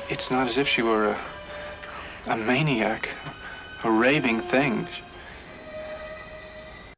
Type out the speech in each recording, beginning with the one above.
It's not as if she were a maniac, a raving thing.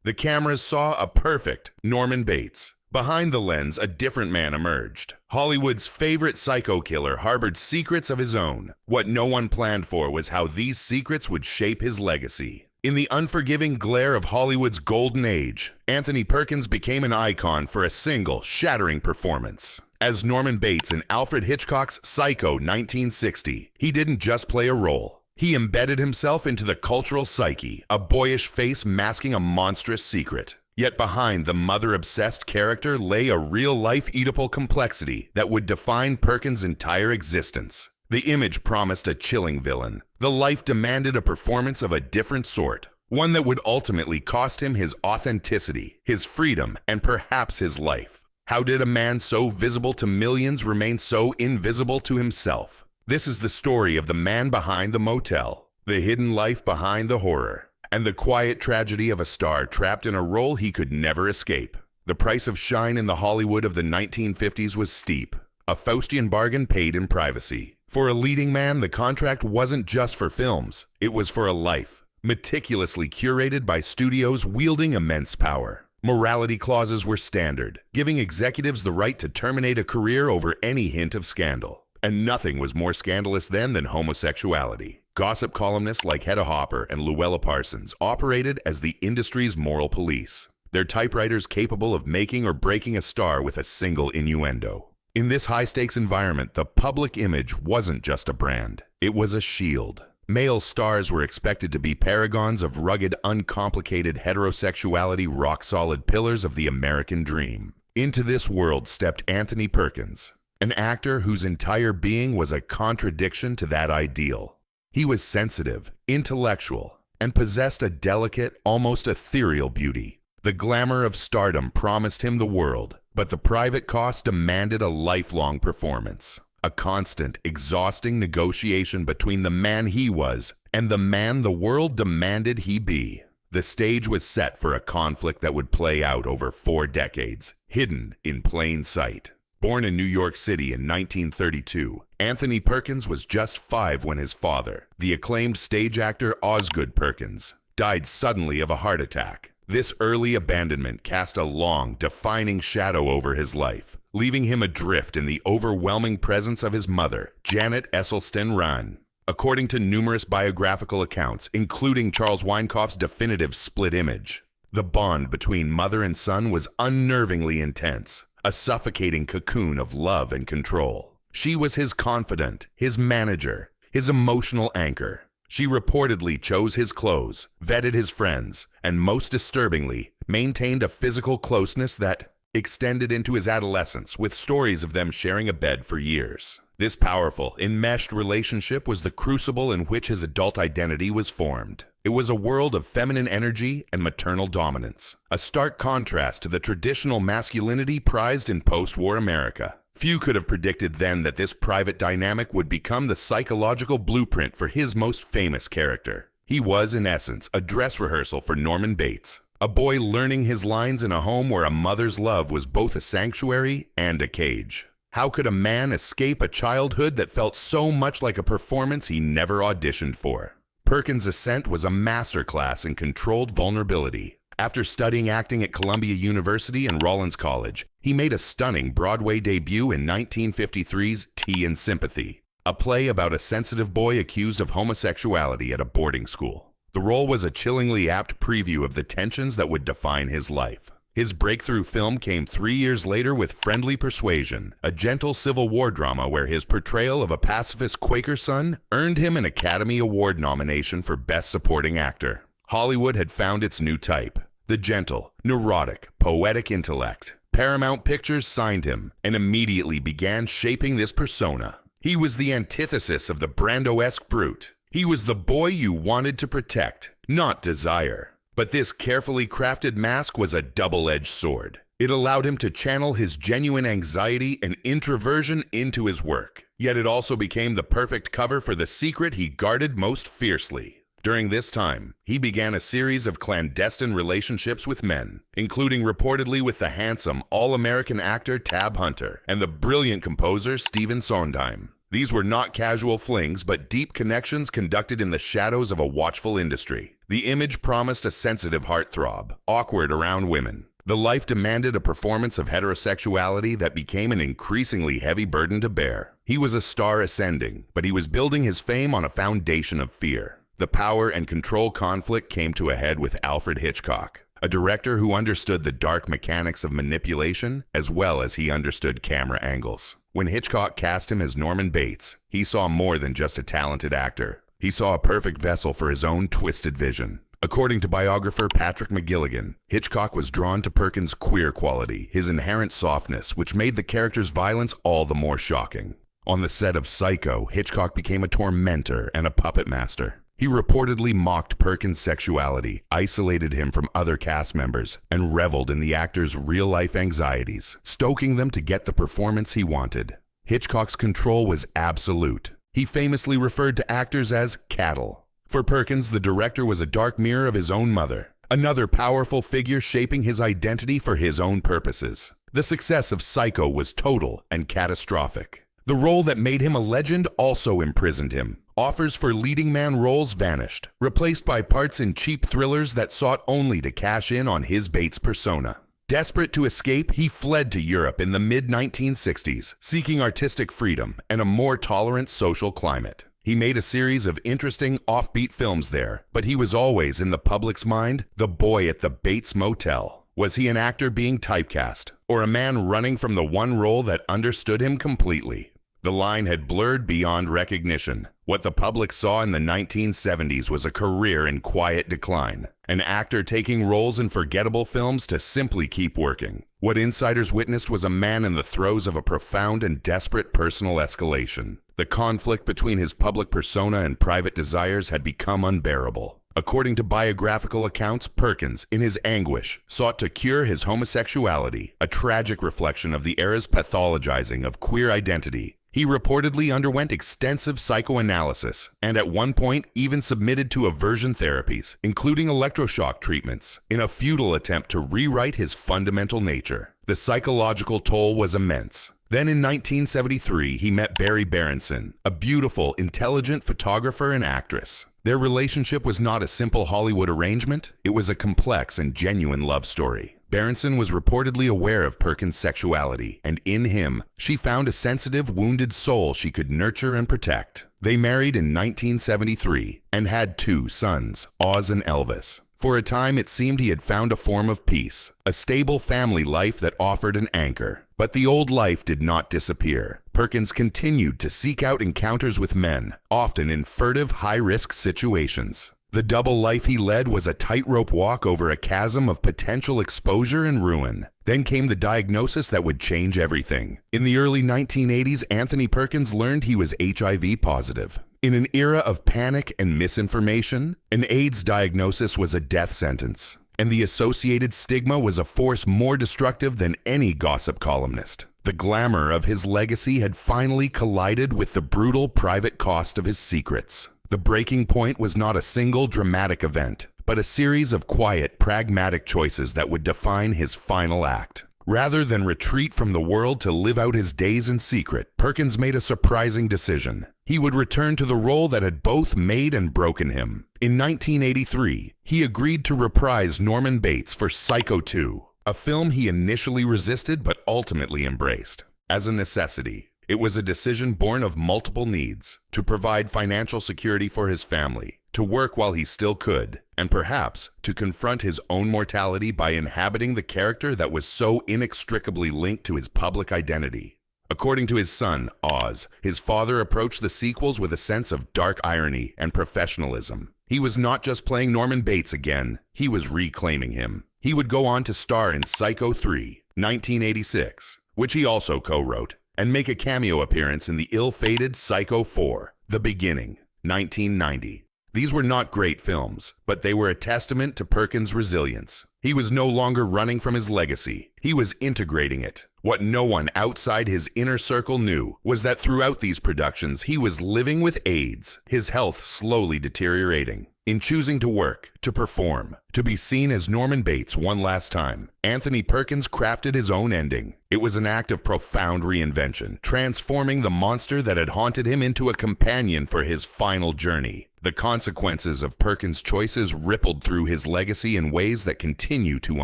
The cameras saw a perfect Norman Bates. Behind the lens, a different man emerged. Hollywood's favorite psycho killer harbored secrets of his own. What no one planned for was how these secrets would shape his legacy. In the unforgiving glare of Hollywood's golden age, Anthony Perkins became an icon for a single, shattering performance. As Norman Bates in Alfred Hitchcock's Psycho 1960, he didn't just play a role. He embedded himself into the cultural psyche, a boyish face masking a monstrous secret. Yet behind the mother-obsessed character lay a real-life Oedipal complexity that would define Perkins' entire existence. The image promised a chilling villain. The life demanded a performance of a different sort, one that would ultimately cost him his authenticity, his freedom, and perhaps his life. How did a man so visible to millions remain so invisible to himself? This is the story of the man behind the motel, the hidden life behind the horror, and the quiet tragedy of a star trapped in a role he could never escape. The price of shine in the Hollywood of the 1950s was steep, a Faustian bargain paid in privacy. For a leading man, the contract wasn't just for films, it was for a life, meticulously curated by studios wielding immense power. Morality clauses were standard, giving executives the right to terminate a career over any hint of scandal. And nothing was more scandalous then than homosexuality. Gossip columnists like Hedda Hopper and Luella Parsons operated as the industry's moral police, their typewriters capable of making or breaking a star with a single innuendo. In this high-stakes environment, the public image wasn't just a brand, it was a shield. Male stars were expected to be paragons of rugged, uncomplicated heterosexuality, rock-solid pillars of the American dream. Into this world stepped Anthony Perkins, an actor whose entire being was a contradiction to that ideal. He was sensitive, intellectual, and possessed a delicate, almost ethereal beauty. The glamour of stardom promised him the world, but the private cost demanded a lifelong performance. A constant, exhausting negotiation between the man he was and the man the world demanded he be. The stage was set for a conflict that would play out over 4 decades, hidden in plain sight. Born in New York City in 1932, Anthony Perkins was just 5 when his father, the acclaimed stage actor Osgood Perkins, died suddenly of a heart attack. This early abandonment cast a long, defining shadow over his life, leaving him adrift in the overwhelming presence of his mother, Janet Esselstyn Rahn. According to numerous biographical accounts, including Charles Weinkauf's definitive Split Image, the bond between mother and son was unnervingly intense, a suffocating cocoon of love and control. She was his confidant, his manager, his emotional anchor. She reportedly chose his clothes, vetted his friends, and most disturbingly, maintained a physical closeness that extended into his adolescence, with stories of them sharing a bed for years. This powerful, enmeshed relationship was the crucible in which his adult identity was formed. It was a world of feminine energy and maternal dominance, a stark contrast to the traditional masculinity prized in post-war America. Few could have predicted then that this private dynamic would become the psychological blueprint for his most famous character. He was, in essence, a dress rehearsal for Norman Bates, a boy learning his lines in a home where a mother's love was both a sanctuary and a cage. How could a man escape a childhood that felt so much like a performance he never auditioned for? Perkins' ascent was a masterclass in controlled vulnerability. After studying acting at Columbia University and Rollins College, he made a stunning Broadway debut in 1953's Tea and Sympathy, a play about a sensitive boy accused of homosexuality at a boarding school. The role was a chillingly apt preview of the tensions that would define his life. His breakthrough film came 3 years later with Friendly Persuasion, a gentle Civil War drama where his portrayal of a pacifist Quaker son earned him an Academy Award nomination for Best Supporting Actor. Hollywood had found its new type, the gentle, neurotic, poetic intellect. Paramount Pictures signed him and immediately began shaping this persona. He was the antithesis of the Brando-esque brute. He was the boy you wanted to protect, not desire. But this carefully crafted mask was a double-edged sword. It allowed him to channel his genuine anxiety and introversion into his work. Yet it also became the perfect cover for the secret he guarded most fiercely. During this time, he began a series of clandestine relationships with men, including reportedly with the handsome, all-American actor Tab Hunter and the brilliant composer Stephen Sondheim. These were not casual flings, but deep connections conducted in the shadows of a watchful industry. The image promised a sensitive heartthrob, awkward around women. The life demanded a performance of heterosexuality that became an increasingly heavy burden to bear. He was a star ascending, but he was building his fame on a foundation of fear. The power and control conflict came to a head with Alfred Hitchcock, a director who understood the dark mechanics of manipulation as well as he understood camera angles. When Hitchcock cast him as Norman Bates, he saw more than just a talented actor. He saw a perfect vessel for his own twisted vision. According to biographer Patrick McGilligan, Hitchcock was drawn to Perkins' queer quality, his inherent softness, which made the character's violence all the more shocking. On the set of Psycho, Hitchcock became a tormentor and a puppet master. He reportedly mocked Perkins' sexuality, isolated him from other cast members, and reveled in the actor's real-life anxieties, stoking them to get the performance he wanted. Hitchcock's control was absolute. He famously referred to actors as cattle. For Perkins, the director was a dark mirror of his own mother, another powerful figure shaping his identity for his own purposes. The success of Psycho was total and catastrophic. The role that made him a legend also imprisoned him. Offers for leading man roles vanished, replaced by parts in cheap thrillers that sought only to cash in on his Bates persona. Desperate to escape, he fled to Europe in the mid-1960s, seeking artistic freedom and a more tolerant social climate. He made a series of interesting, offbeat films there, but he was always in the public's mind the boy at the Bates Motel. Was he an actor being typecast, or a man running from the one role that understood him completely? The line had blurred beyond recognition. What the public saw in the 1970s was a career in quiet decline, an actor taking roles in forgettable films to simply keep working. What insiders witnessed was a man in the throes of a profound and desperate personal escalation. The conflict between his public persona and private desires had become unbearable. According to biographical accounts, Perkins, in his anguish, sought to cure his homosexuality, a tragic reflection of the era's pathologizing of queer identity. He reportedly underwent extensive psychoanalysis and at one point even submitted to aversion therapies, including electroshock treatments, in a futile attempt to rewrite his fundamental nature. The psychological toll was immense. Then in 1973, he met Barry Berenson, a beautiful, intelligent photographer and actress. Their relationship was not a simple Hollywood arrangement, it was a complex and genuine love story. Berenson was reportedly aware of Perkins' sexuality, and in him, she found a sensitive, wounded soul she could nurture and protect. They married in 1973 and had 2 sons, Oz and Elvis. For a time, it seemed he had found a form of peace, a stable family life that offered an anchor. But the old life did not disappear. Perkins continued to seek out encounters with men, often in furtive, high-risk situations. The double life he led was a tightrope walk over a chasm of potential exposure and ruin. Then came the diagnosis that would change everything. In the early 1980s, Anthony Perkins learned he was HIV positive. In an era of panic and misinformation, an AIDS diagnosis was a death sentence, and the associated stigma was a force more destructive than any gossip columnist. The glamour of his legacy had finally collided with the brutal private cost of his secrets. The breaking point was not a single dramatic event, but a series of quiet, pragmatic choices that would define his final act. Rather than retreat from the world to live out his days in secret, Perkins made a surprising decision. He would return to the role that had both made and broken him. In 1983, he agreed to reprise Norman Bates for Psycho 2, a film he initially resisted but ultimately embraced. As a necessity, it was a decision born of multiple needs: to provide financial security for his family, to work while he still could, and perhaps to confront his own mortality by inhabiting the character that was so inextricably linked to his public identity. According to his son, Oz, his father approached the sequels with a sense of dark irony and professionalism. He was not just playing Norman Bates again, he was reclaiming him. He would go on to star in Psycho 3, 1986, which he also co-wrote, and make a cameo appearance in the ill-fated Psycho 4, The Beginning, 1990. These were not great films, but they were a testament to Perkins' resilience. He was no longer running from his legacy, he was integrating it. What no one outside his inner circle knew was that throughout these productions he was living with AIDS, his health slowly deteriorating. In choosing to work, to perform, to be seen as Norman Bates one last time, Anthony Perkins crafted his own ending. It was an act of profound reinvention, transforming the monster that had haunted him into a companion for his final journey. The consequences of Perkins' choices rippled through his legacy in ways that continue to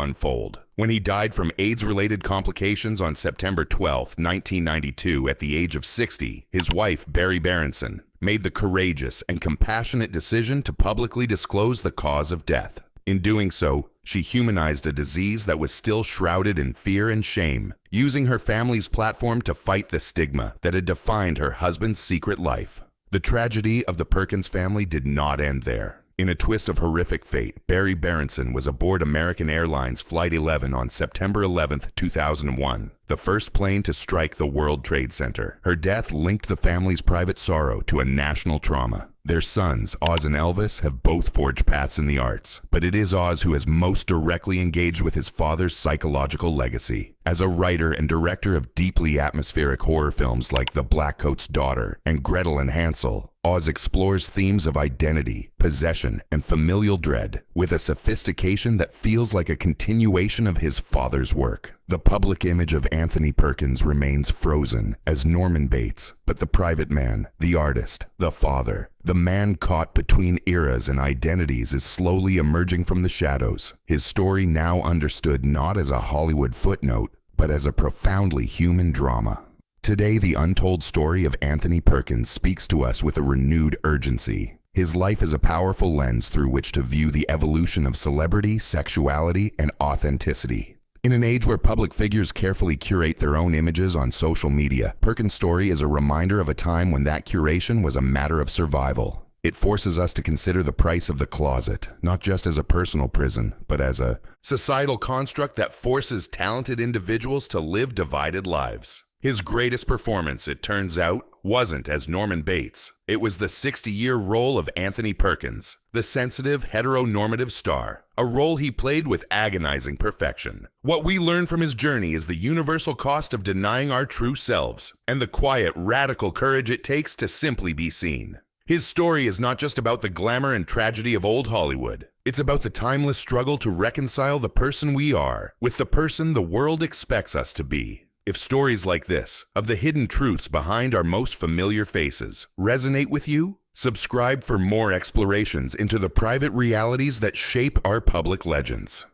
unfold. When he died from AIDS-related complications on September 12, 1992, at the age of 60, his wife, Barry Berenson, made the courageous and compassionate decision to publicly disclose the cause of death. In doing so, she humanized a disease that was still shrouded in fear and shame, using her family's platform to fight the stigma that had defined her husband's secret life. The tragedy of the Perkins family did not end there. In a twist of horrific fate, Barry Berenson was aboard American Airlines Flight 11 on September 11, 2001, the first plane to strike the World Trade Center. Her death linked the family's private sorrow to a national trauma. Their sons, Oz and Elvis, have both forged paths in the arts, but it is Oz who has most directly engaged with his father's psychological legacy. As a writer and director of deeply atmospheric horror films like The Blackcoat's Daughter and Gretel and Hansel, Oz explores themes of identity, possession, and familial dread with a sophistication that feels like a continuation of his father's work. The public image of Anthony Perkins remains frozen as Norman Bates, but the private man, the artist, the father, the man caught between eras and identities is slowly emerging from the shadows. His story now understood not as a Hollywood footnote, but as a profoundly human drama. Today, the untold story of Anthony Perkins speaks to us with a renewed urgency. His life is a powerful lens through which to view the evolution of celebrity, sexuality, and authenticity. In an age where public figures carefully curate their own images on social media, Perkins' story is a reminder of a time when that curation was a matter of survival. It forces us to consider the price of the closet, not just as a personal prison, but as a societal construct that forces talented individuals to live divided lives. His greatest performance, it turns out, wasn't as Norman Bates. It was the 60-year role of Anthony Perkins, the sensitive, heteronormative star, a role he played with agonizing perfection. What we learn from his journey is the universal cost of denying our true selves, and the quiet, radical courage it takes to simply be seen. His story is not just about the glamour and tragedy of old Hollywood. It's about the timeless struggle to reconcile the person we are with the person the world expects us to be. If stories like this, of the hidden truths behind our most familiar faces, resonate with you, subscribe for more explorations into the private realities that shape our public legends.